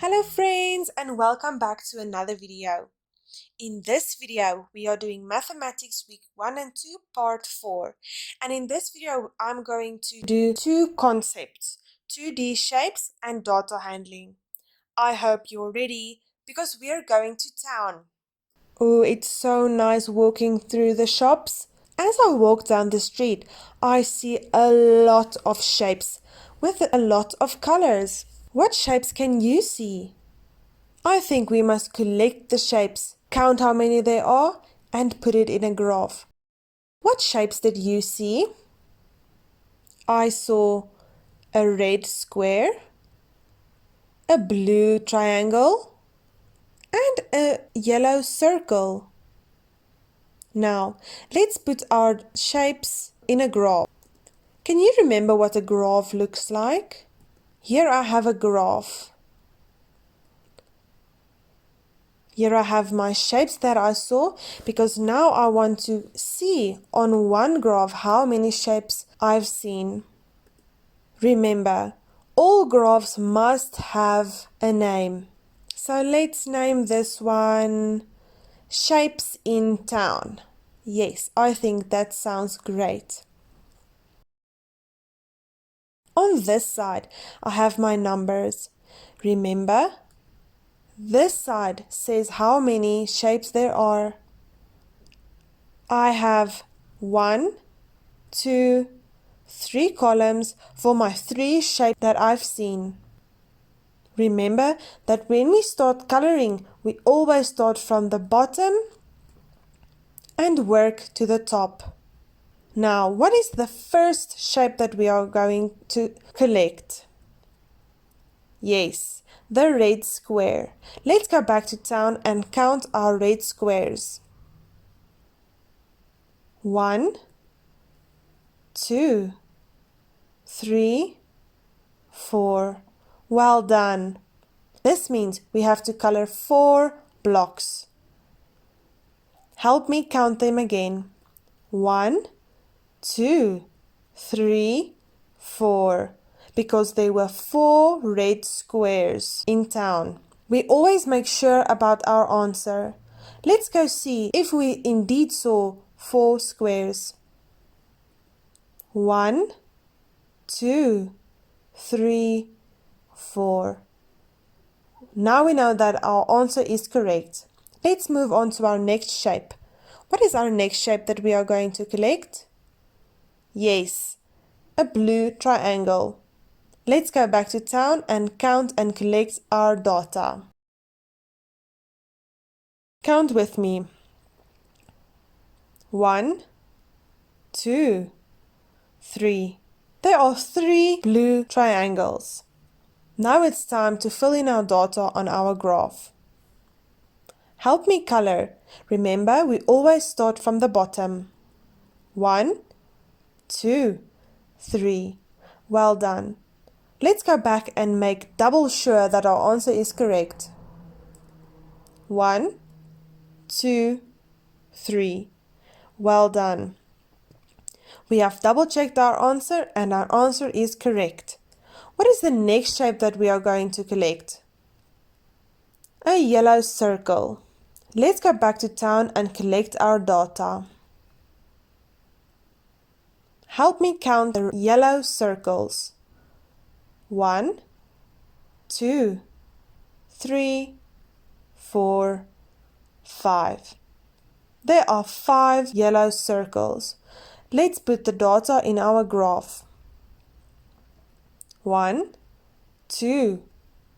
Hello friends and welcome back to another video. In this video we are doing Mathematics Week 1 and 2 Part 4, and in this video I'm going to do two concepts, 2D shapes and data handling. I hope you're ready because we are going to town. Oh, it's so nice walking through the shops. As I walk down the street, I see a lot of shapes with a lot of colors. What shapes can you see? I think we must collect the shapes, count how many there are, and put it in a graph. What shapes did you see? I saw a red square, a blue triangle, and a yellow circle. Now, let's put our shapes in a graph. Can you remember what a graph looks like? Here I have a graph. Here I have my shapes that I saw because now I want to see on one graph how many shapes I've seen. Remember, all graphs must have a name. So let's name this one Shapes in Town. Yes, I think that sounds great. On this side, I have my numbers. Remember, this side says how many shapes there are. I have 1, 2, 3 columns for my 3 shapes that I've seen. Remember that when we start coloring, we always start from the bottom and work to the top. Now, what is the first shape that we are going to collect? Yes, the red square. Let's go back to town and count our red squares. 1, 2, 3, 4. Well done. This means we have to color 4 blocks. Help me count them again. 1, 2, 3, 4. Because there were 4 red squares in town. We always make sure about our answer. Let's go see if we indeed saw 4 squares. 1, 2, 3, 4. Now we know that our answer is correct. Let's move on to our next shape. What is our next shape that we are going to collect? Yes, a blue triangle. Let's go back to town and count and collect our data. Count with me. 1, 2, 3. There are 3 blue triangles. Now it's time to fill in our data on our graph. Help me color. Remember, we always start from the bottom. 1, 2, 3. Well done. Let's go back and make double sure that our answer is correct. 1, 2, 3. Well done. We have double checked our answer and our answer is correct. What is the next shape that we are going to collect? A yellow circle. Let's go back to town and collect our data. Help me count the yellow circles. 1, 2, 3, 4, 5. There are 5 yellow circles. Let's put the data in our graph. 1, 2,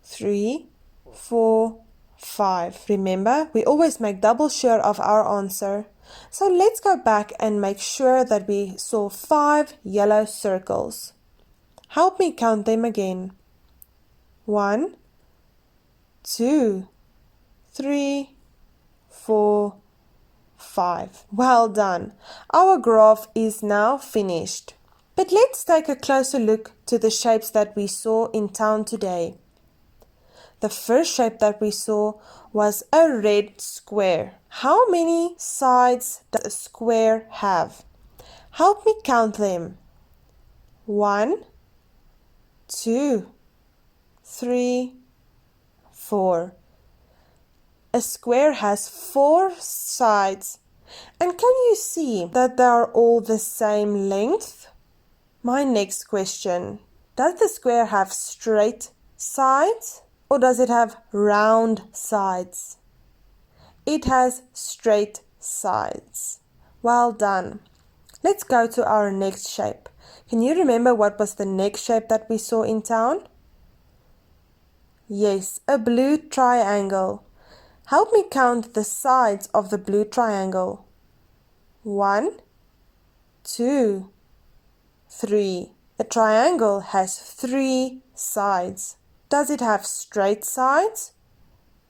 3, 4, 5. Remember, we always make double sure of our answer. So let's go back and make sure that we saw 5 yellow circles. Help me count them again. 1, 2, 3, 4, 5. Well done. Our graph is now finished. But let's take a closer look to the shapes that we saw in town today. The first shape that we saw was a red square. How many sides does a square have? Help me count them. 1, 2, 3, 4. A square has 4 sides. And can you see that they are all the same length? My next question. Does the square have straight sides or does it have round sides? It has straight sides. Well done. Let's go to our next shape. Can you remember what was the next shape that we saw in town? Yes, a blue triangle. Help me count the sides of the blue triangle. 1, 2, 3. A triangle has 3 sides. Does it have straight sides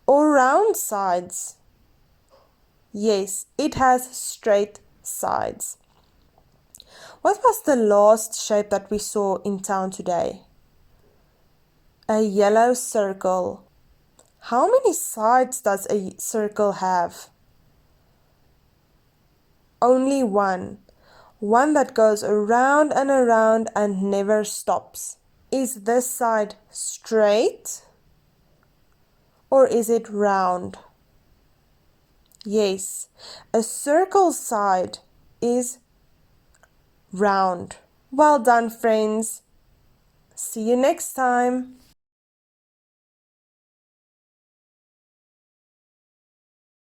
or round sides? Yes, it has straight sides. What was the last shape that we saw in town today? A yellow circle. How many sides does a circle have? Only one. One that goes around and never stops. Is this side straight or is it round? Yes, a circle side is round. Well done, friends. See you next time.